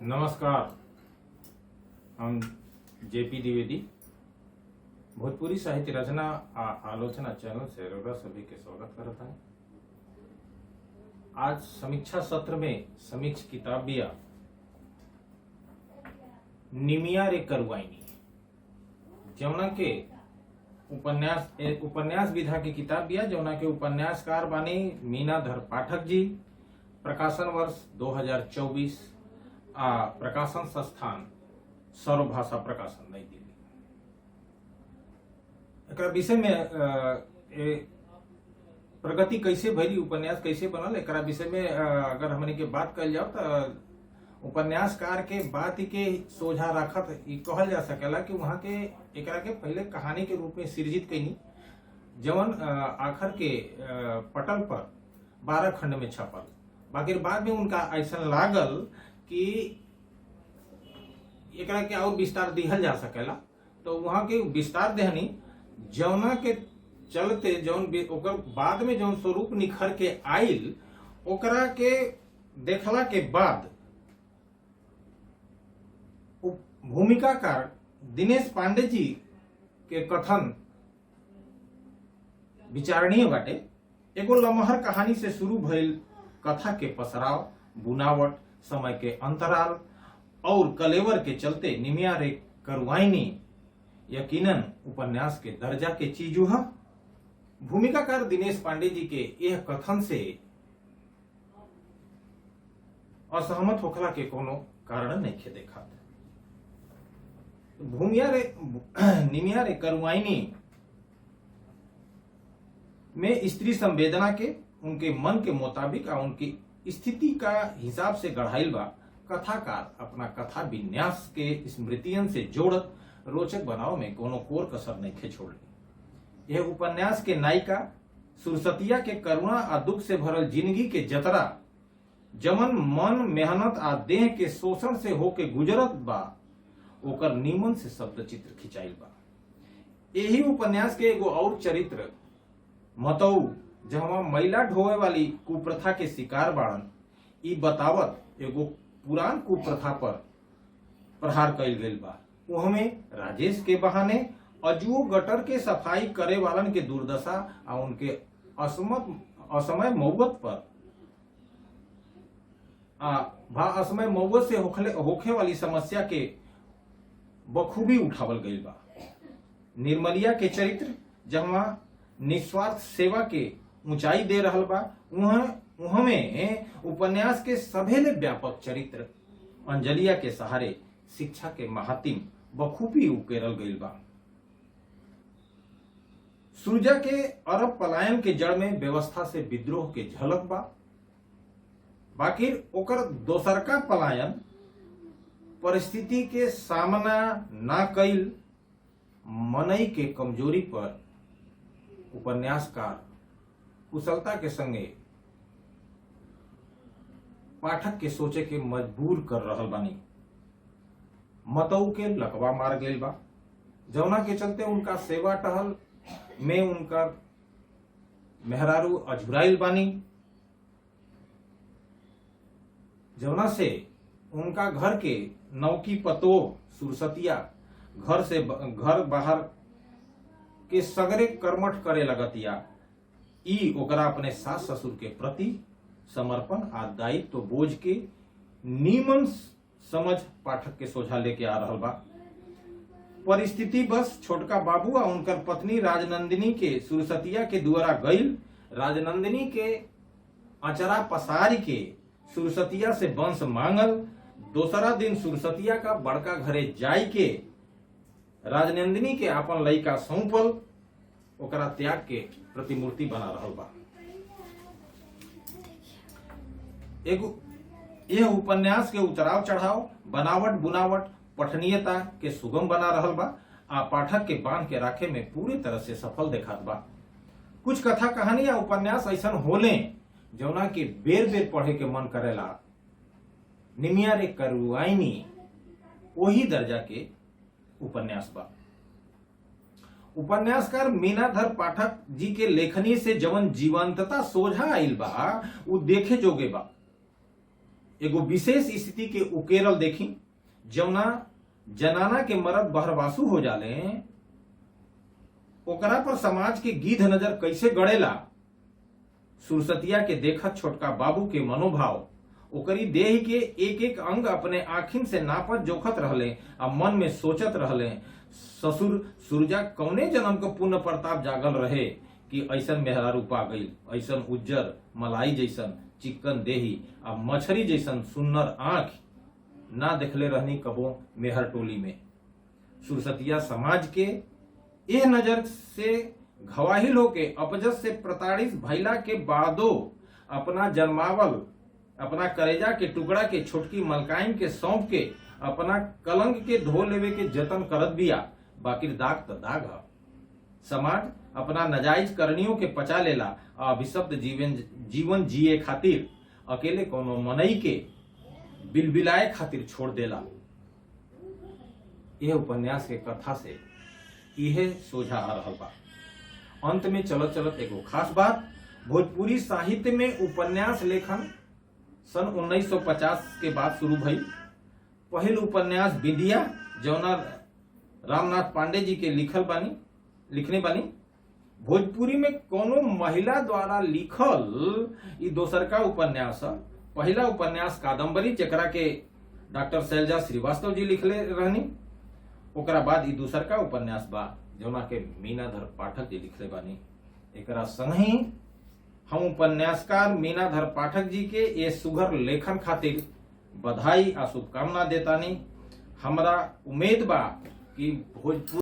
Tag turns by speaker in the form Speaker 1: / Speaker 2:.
Speaker 1: नमस्कार। हम जेपी द्विवेदी भोजपुरी साहित्य रचना आलोचना चैनल से रउरा सभी के स्वागत करता है। आज समीक्षा सत्र में समीक्ष किताब बिया निमिया रे करुआइनी जौना के उपन्यास विधा की किताब बिया जौना के उपन्यासकार बानी मीनाधर पाठक जी। प्रकाशन वर्ष 2024। प्रकाशन संस्थान सर्वभाषा प्रकाशन नई दिल्ली। एकरा विषय में प्रगति कैसे भइली, उपन्यास कैसे बनल, एकरा विषय में अगर हमने के बात कल जाओ तो उपन्यासकार के बात के सोझा रखत ई कहल जा सकेला कि वहां के एकरा के पहले कहानी के रूप में सृजित कैनी जवन आखिर के पटल पर 12 खंड में छपल। बाकी बाद में उनका ऐसा लागल कि एकरा के और विस्तार दिहल जा सकेला, तो वहां के विस्तार देहनी जौना के चलते जौन ओकर बाद में जौन स्वरूप निखर के आइल ओकरा के देखला के बाद भूमिकाकार दिनेश पांडे जी के कथन विचारणीय बाटे। एगो लमहर कहानी से शुरू भइल कथा के पसराव, बुनावट, समय के अंतराल और कलेवर के चलते निमिया रे करुआइनी यकीनन उपन्यास के दर्जा के चीजू है। भूमिकाकार दिनेश पांडे जी के यह कथन से असहमत होखला के कोनो कारण नहीं खे देखा। निमिया रे करुआइनी में स्त्री संवेदना के उनके मन के मुताबिक और उनकी स्थिति का हिसाब से गढ़ाइल बा। कथाकार अपना कथा विन्यास के स्मृतियन से जोड़त रोचक बनाव में कोनो कोर कसर नहीं खे छोड़ी। यह उपन्यास के नायिका सुरसतिया के करुणा आ दुख से भरल जिंदगी के जतरा जमन मन मेहनत आ देह के शोषण से होके गुजरत बा ओकर नीमन से शब्द चित्र खिंचाइल बा। यही उपन्यास के एगो और चरित्र मतऊ जहाँ महिला ढोए वाली कुप्रथा के शिकार बाड़न ई बतावत एगो पुरान कुप्रथा पर प्रहार कइल गइल बा। उहमें राजेश के बहाने अजुओ गटर के सफाई करे वालन के दुर्दशा आ उनके असमय मौत पर असमय मौत से होखे वाली समस्या के बखूबी उठावल गइल बा। निर्मलिया के चरित्र जहाँ निस्वार्थ सेवा के ऊंचाई दे रहल बा उहमें उपन्यास के सभेले व्यापक चरित्र अंजलिया के सहारे शिक्षा के महातिम बखूबी उकेरल गइल बा। सुरजा के अरब पलायन के जड़ में व्यवस्था से विद्रोह के झलक बा। बाकी ओकर दोसरका पलायन परिस्थिति के सामना ना कइल मनई के कमजोरी पर उपन्यासकार कुशलता के संगे पाठक के सोचे के मजबूर कर रहल बानी। मतऊ के लकवा मार गइल बा जौना के चलते उनका सेवा टहल में उनका मेहरारू अझुराइल बानी जौना से उनका घर के नौकी पतो सुरसतिया घर बाहर के सगरे कर्मठ करे लगतिया। ई ओकरा अपने सास ससुर के प्रति समर्पण आ दायित्व बोझ के नीमन समझ पाठक के सोझा लेके आ रहल बा। परिस्थिति बस छोटका बाबू आ उनकर पत्नी राजनंदिनी के सुरसतिया के द्वारा गइल। राजनंदिनी के अचरा पसारी के सुरसतिया से वंश मांगल। दोसरा दिन सुरसतिया का बड़का घरे जाय के राजनंदिनी के अपन लइका सौंपल ओकरा त्याग के प्रतिमूर्ति बना रहल बा। एगो यह उपन्यास के उतराव चढ़ाव, बनावट बुनावट, पठनीयता के सुगम बना रहल बा आ पाठक के बांध के राखे में पूरी तरह से सफल देखात बा। कुछ कथा कहानी या उपन्यास ऐसा होले जौना के बेर बेर पढ़े के मन करेला। निमिया रे करुआइनी वही दर्जा के उपन्यास बा। उपन्यासकार मीनाधर पाठक जी के लेखनी से जवन जीवंतता सोझा आइल बा उ देखे जोगे बा। एगो विशेष स्थिति के उकेरल देखी, जौना जनाना के मर्द बहरवासु हो जाले, ओकरा पर समाज के गीध नजर कैसे गड़ेला। सुरसतिया के देखत छोटका बाबू के मनोभाव, ओकरी देह के एक एक अंग अपने आखिन से नापत जोखत रहले आ मन में सोचत रहले, ससुर सुरजा कौने जन्म का पुण्य प्रताप जागल रहे कि ऐसन मेहरारू पा गई, ऐसन उज्जर मलाई जैसन चिकन देही आ मछरी जैसन सुन्नर आंख ना देखले रहनी कबो मेहर टोली में। सुरसतिया समाज के एह नजर से घवाहिल होके अपजस से प्रताड़ित भइला के बादो अपना जन्मावल अपना करेजा के टुकड़ा के छोटकी मलकाइन के सौंप के अपना कलंक के धो लेवे के जतन करत बिया, बाकी दाग तो दाग है। समाज अपना नाजायज करनियों के पचा लेला आ अभिशप्त जीवन जिए खातिर अकेले कोनो मनई के बिलबिलाए खातिर छोड़ देला। यह उपन्यास के कथा से यह सोझा आ रहल बा। अंत में चलत चलत एगो खास बात, भोजपुरी साहित्य में उपन्यास लेखन सन 1950 के बाद शुरू भई। पहल उपन्यास बिंदिया जौना रामनाथ पांडे जी के लिखने बानी। भोजपुरी में कोनो महिला द्वारा लिखल ई दोसर का उपन्यास। पहला उपन्यास कादम्बरी जेकरा के डॉक्टर शैलजा श्रीवास्तव जी लिखले रहनी। ओकरा बाद ई दूसर का उपन्यास बा जौना के मीनाधर पाठक जी लिखले बानी। एकरा संगही हम उपन्यासकार मीनाधर पाठक जी के ये सुघर लेखन खातिर बधाई आ शुभकामना देतानी। हमरा उम्मीद बा कि भोजपुरी